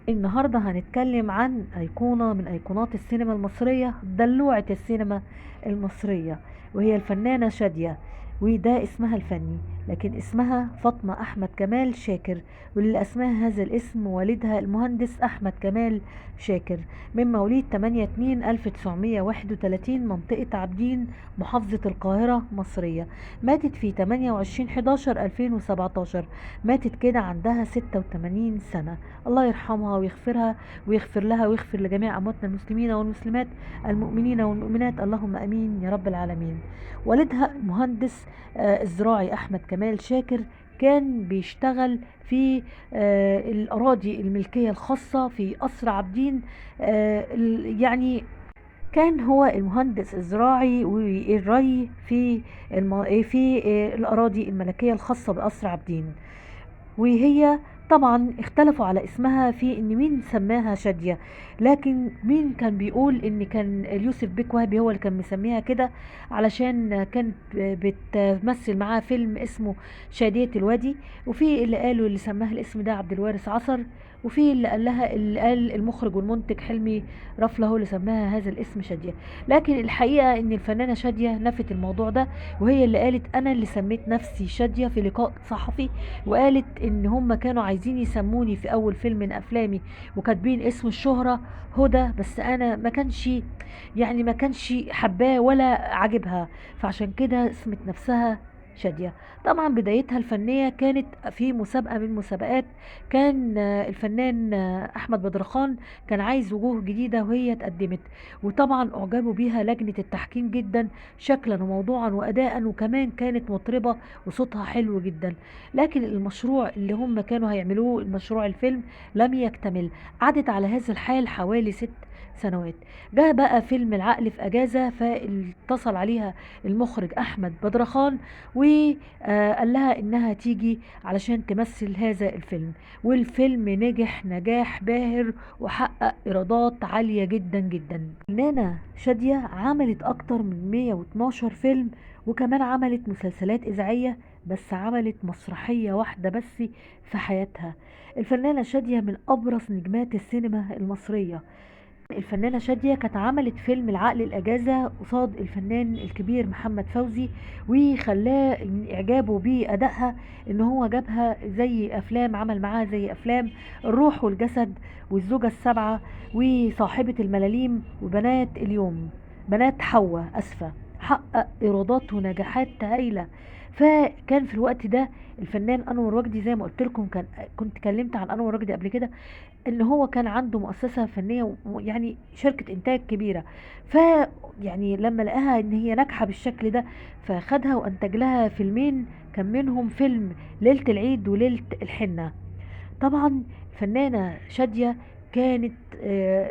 النهاردة هنتكلم عن أيقونة من أيقونات السينما المصرية، دلوعة السينما المصرية، وهي الفنانة شادية. وده اسمها الفني، لكن اسمها فاطمة أحمد كمال شاكر، واللي أسماها هذا الاسم والدها المهندس أحمد كمال شاكر، من مواليد 8/2/1931 منطقة عابدين، محافظة القاهرة، مصرية. ماتت في 28/11/2017، ماتت كده عندها 86 سنة. الله يرحمها ويغفرها ويغفر لها ويغفر لجميع أمواتنا المسلمين والمسلمات، المؤمنين والمؤمنات، اللهم أمين يا رب العالمين. والدها المهندس الزراعي أحمد كمال شاكر كان بيشتغل في الأراضي الملكية الخاصة في قصر عابدين. يعني كان هو المهندس الزراعي والري في الأراضي الملكية الخاصة بقصر عابدين. وهي طبعا اختلفوا على اسمها في ان مين سماها شادية، لكن مين كان بيقول ان كان اليوسف بيك وهبي هو اللي كان مسميها كده، علشان كانت بتمثل معاه فيلم اسمه شادية الوادي. وفي اللي قالوا اللي سماها الاسم ده عبد الوارث عصر، وفي اللي قال المخرج والمنتج حلمي رفله هو اللي سماها هذا الاسم شادية. لكن الحقيقة ان الفنانة شادية نفت الموضوع ده، وهي اللي قالت انا اللي سميت نفسي شادية في لقاء صحفي، وقالت ان هم كانوا عايزين يسموني في اول فيلم من افلامي وكاتبين اسم الشهرة هدى، بس انا ما كانش حباه ولا عجبها، فعشان كده اسمت نفسها شادية. طبعا بدايتها الفنية كانت في مسابقة من مسابقات، كان الفنان أحمد بدرخان كان عايز وجوه جديدة وهي اتقدمت، وطبعا أعجبوا بيها لجنة التحكيم جدا، شكلا وموضوعا وأداء، وكمان كانت مطربة وصوتها حلو جدا. لكن المشروع اللي هم كانوا هيعملوه، المشروع الفيلم، لم يكتمل. قعدت على هذا الحال حوالي 6 سنوات. جاء بقى فيلم العقل في أجازة، فاتصل عليها المخرج أحمد بدرخان وقال لها إنها تيجي علشان تمثل هذا الفيلم. والفيلم نجح نجاح باهر وحقق إيرادات عالية جدا جدا. الفنانة شادية عملت أكتر من 112 فيلم، وكمان عملت مسلسلات إذاعية، بس عملت مسرحية واحدة بس في حياتها. الفنانة شادية من أبرز نجمات السينما المصرية. الفنانة شادية كانت عملت فيلم العقل الأجازة قصاد الفنان الكبير محمد فوزي، وخلاه إن إعجابه بأدائها إن هو جابها زي أفلام، عمل معاها زي أفلام الروح والجسد والزوجة السبعة وصاحبة الملاليم وبنات اليوم، بنات حواء أسفة. حقق إيرادات ونجاحات هايلة. فكان في الوقت ده الفنان أنور وجدي، زي ما قلت لكم كنت اتكلمت عن أنور وجدي قبل كده، ان هو كان عنده مؤسسة فنية يعني شركة انتاج كبيرة. ف يعني لما لقاها ان هي ناجحة بالشكل ده، فخدها وانتج لها فيلمين، كان منهم فيلم ليلة العيد وليلة الحنة. طبعا الفنانة شادية كانت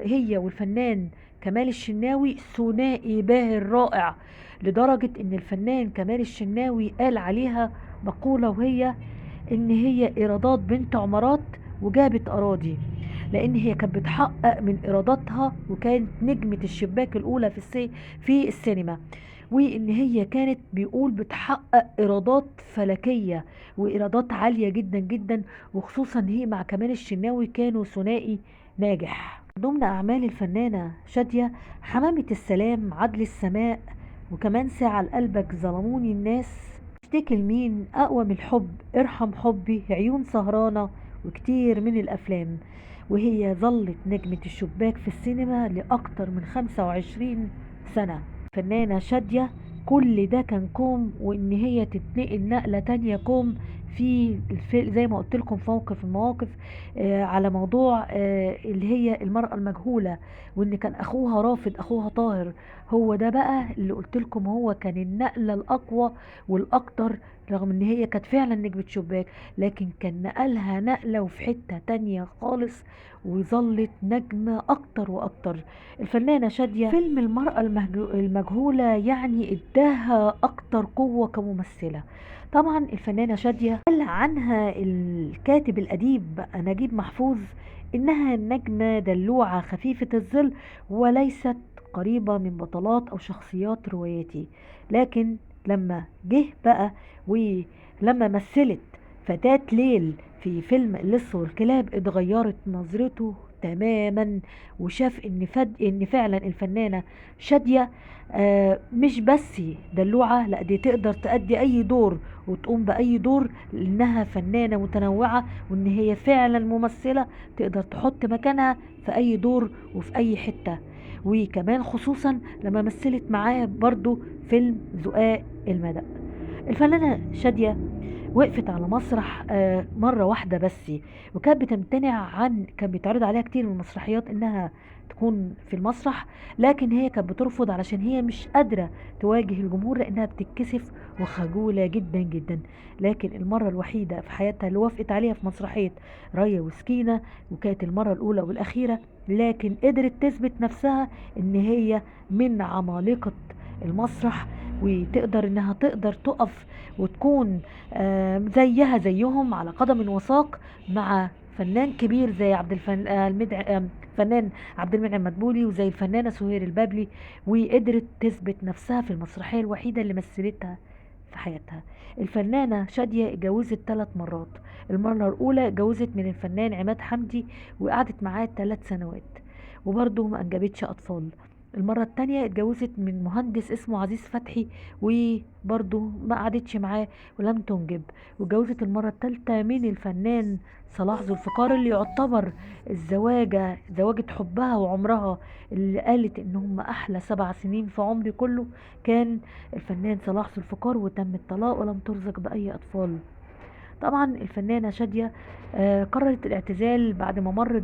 هي والفنان كمال الشناوي ثنائي باهر رائع، لدرجة ان الفنان كمال الشناوي قال عليها مقولة، وهي ان هي ايرادات بنت عمارات وجابت اراضي، لان هي كانت بتحقق من ايراداتها، وكانت نجمة الشباك الاولى في السينما. وان هي كانت بيقول بتحقق ايرادات فلكية وايرادات عالية جدا جدا، وخصوصا هي مع كمال الشناوي كانوا ثنائي ناجح. ضمن اعمال الفنانة شادية حمامة السلام، عدل السماء، وكمان ساعة لقلبك، ظلموني الناس، اشتكي لمين، اقوى من الحب، ارحم حبي، عيون سهرانة، وكتير من الافلام. وهي ظلت نجمة الشباك في السينما لأكتر من 25 سنة. فنانة شادية كل ده كان كوم، وان هي تتنقل نقلة تانية كوم زي ما قلت لكم في موقف المواقف، على موضوع اللي هي المرأة المجهولة، وان كان اخوها رافض، اخوها طاهر. هو ده بقى اللي قلت لكم، هو كان النقلة الاقوى والاكتر، رغم ان هي كانت فعلا نجمة شباك، لكن كان نقلها نقلة وفي حتة تانية خالص، وظلت نجمة اكتر واكتر. الفنانة شادية فيلم المرأة المجهولة يعني اداها اكتر قوة كممثلة. طبعا الفنانة شادية قال عنها الكاتب الأديب نجيب محفوظ إنها نجمة دلوعة خفيفة الظل، وليست قريبة من بطلات أو شخصيات رواياتي. لكن لما جه بقى ولما مثلت فتاة ليل في فيلم اللص والكلاب اتغيرت نظرته تماما، وشاف ان فعلا الفنانة شادية مش بس دلوعة، لا دي تقدر تأدي اي دور وتقوم بأي دور، لانها فنانة متنوعة، وان هي فعلا ممثلة تقدر تحط مكانها في اي دور وفي اي حتة. وكمان خصوصا لما مثلت معاه برضو فيلم زقاق المدق. الفنانة شادية وقفت على مسرح مرة واحدة بس، وكانت بتمتنع كان بيتعرض عليها كتير من المسرحيات انها تكون في المسرح، لكن هي كانت بترفض علشان هي مش قادرة تواجه الجمهور لانها بتتكسف وخجولة جدا جدا. لكن المرة الوحيدة في حياتها اللي وافقت عليها في مسرحية ريا وسكينة، وكانت المرة الأولى والأخيرة، لكن قدرت تثبت نفسها ان هي من عمالقة المسرح، وتقدر انها تقدر تقف وتكون زيها زيهم على قدم وساق مع فنان كبير زي عبد الفن... آه، المدع... آه، فنان عبد المنعم مدبولي، وزي الفنانة سهير البابلي. وقدرت تثبت نفسها في المسرحية الوحيدة اللي مثلتها في حياتها. الفنانة شادية اتجوزت 3 مرات. المرة الأولى اتجوزت من الفنان عماد حمدي، وقعدت معاه 3 سنوات، وبرضه ما أنجبتش أطفال. المرة التانية اتجوزت من مهندس اسمه عزيز فتحي، وبرضه ما قعدتش معاه ولم تنجب. واتجوزت المرة التالتة من الفنان صلاح ذو الفقار، اللي يعتبر زواجة حبها وعمرها، اللي قالت ان هم احلى 7 سنين في عمري كله، كان الفنان صلاح ذو الفقار، وتم الطلاق ولم ترزق بأي أطفال. طبعا الفنانة شادية قررت الاعتزال بعد ما مرت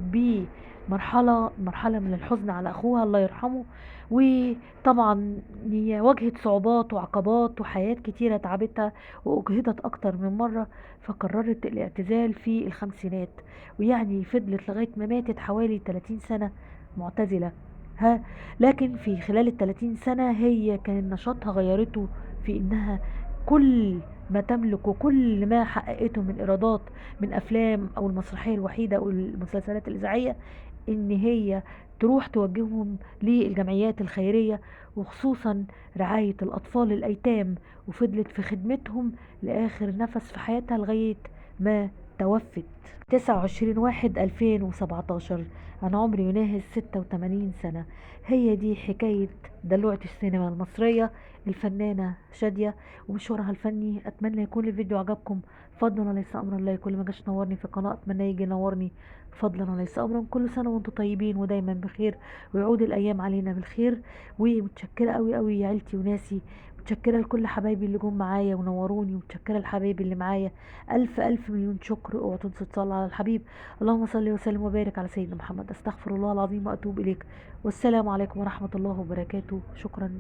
مرحلة من الحزن على أخوها الله يرحمه. وطبعا هي واجهت صعوبات وعقبات وحياة كتيرة تعبتها، وأجهضت أكتر من مرة، فقررت الاعتزال في الخمسينات، ويعني فضلت لغاية ما ماتت حوالي 30 سنة معتزلة. ها لكن في خلال ال30 سنة هي كان نشاطها غيرته في إنها كل ما تملك وكل ما حققته من إيرادات من أفلام أو المسرحية الوحيدة أو المسلسلات الإذاعية، إن هي تروح توجههم للجمعيات الخيرية، وخصوصا رعاية الأطفال الأيتام، وفضلت في خدمتهم لآخر نفس في حياتها لغاية ما توفت 29/1/2017 عن عمر يناهز 86 سنة. هي دي حكاية دلوعة السينما المصرية الفنانة شادية ومشوارها الفني. أتمنى يكون الفيديو عجبكم، فضلا وليس أمرا. لا كل ما جاش نورني في القناة أتمنى يجي ينورني، فضلا وليس أمرا. كل سنة وانتم طيبين ودايما بخير، ويعود الأيام علينا بالخير. ومتشكرة قوي قوي يا عيلتي وناسي، متشكرة لكل حبايبي اللي جم معايا ونوروني، ومتشكرة لحبايبي اللي معايا. ألف ألف مليون شكر. اوعوا تنسوا تصلوا على الحبيب. اللهم صل وسلم وبارك على سيدنا محمد. أستغفر الله العظيم وأتوب إليك. والسلام عليكم ورحمة الله وبركاته. شكرا.